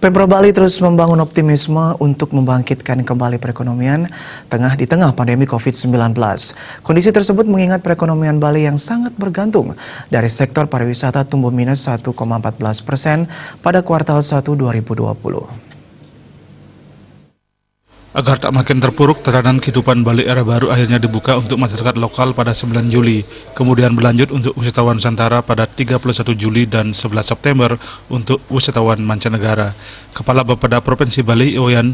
Pemprov Bali terus membangun optimisme untuk membangkitkan kembali perekonomian di tengah pandemi COVID-19. Kondisi tersebut mengingat perekonomian Bali yang sangat bergantung dari sektor pariwisata tumbuh minus 1,14% pada kuartal 1 2020. Agar tak makin terpuruk, tatanan kehidupan Bali era baru akhirnya dibuka untuk masyarakat lokal pada 9 Juli, kemudian berlanjut untuk wisatawan Nusantara pada 31 Juli dan 11 September untuk wisatawan mancanegara. Kepala Bapeda Provinsi Bali, Iwayan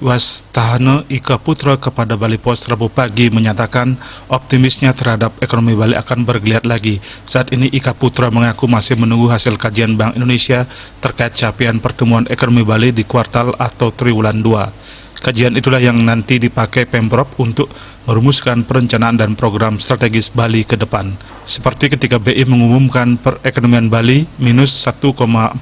Wastahana Ika Putra kepada Bali Post Rabu pagi menyatakan optimisnya terhadap ekonomi Bali akan bergeliat lagi. Saat ini Ika Putra mengaku masih menunggu hasil kajian Bank Indonesia terkait capaian pertumbuhan ekonomi Bali di kuartal atau triwulan 2. Kajian itulah yang nanti dipakai Pemprov untuk merumuskan perencanaan dan program strategis Bali ke depan. Seperti ketika BI mengumumkan perekonomian Bali minus 1,14%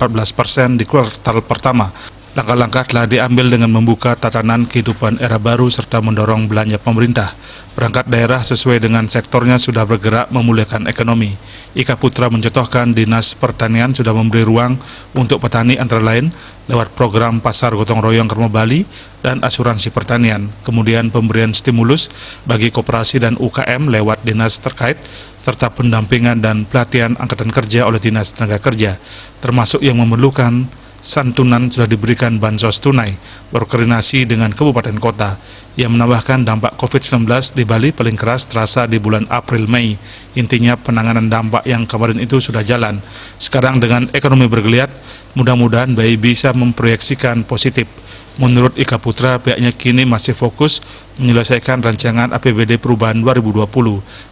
di kuartal pertama. Langkah-langkah telah diambil dengan membuka tatanan kehidupan era baru serta mendorong belanja pemerintah. Perangkat daerah sesuai dengan sektornya sudah bergerak memulihkan ekonomi. Ika Putra mencontohkan Dinas Pertanian sudah memberi ruang untuk petani antara lain lewat program Pasar Gotong Royong Kerma Bali dan asuransi pertanian. Kemudian pemberian stimulus bagi koperasi dan UKM lewat dinas terkait, serta pendampingan dan pelatihan angkatan kerja oleh Dinas Tenaga Kerja, termasuk yang memerlukan santunan sudah diberikan bansos tunai, berkoordinasi dengan kabupaten kota. Yang menambahkan dampak COVID-19 di Bali paling keras terasa di bulan April-Mei. Intinya penanganan dampak yang kemarin itu sudah jalan. Sekarang dengan ekonomi bergeliat, mudah-mudahan BI bisa memproyeksikan positif. Menurut Ika Putra, pihaknya kini masih fokus menyelesaikan rancangan APBD perubahan 2020.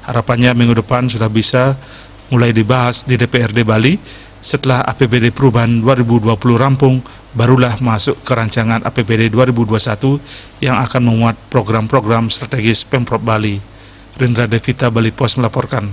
Harapannya minggu depan sudah bisa mulai dibahas di DPRD Bali. Setelah APBD perubahan 2020 rampung, barulah masuk ke rancangan APBD 2021 yang akan memuat program-program strategis Pemprov Bali. Rindra Devita, Bali Post melaporkan.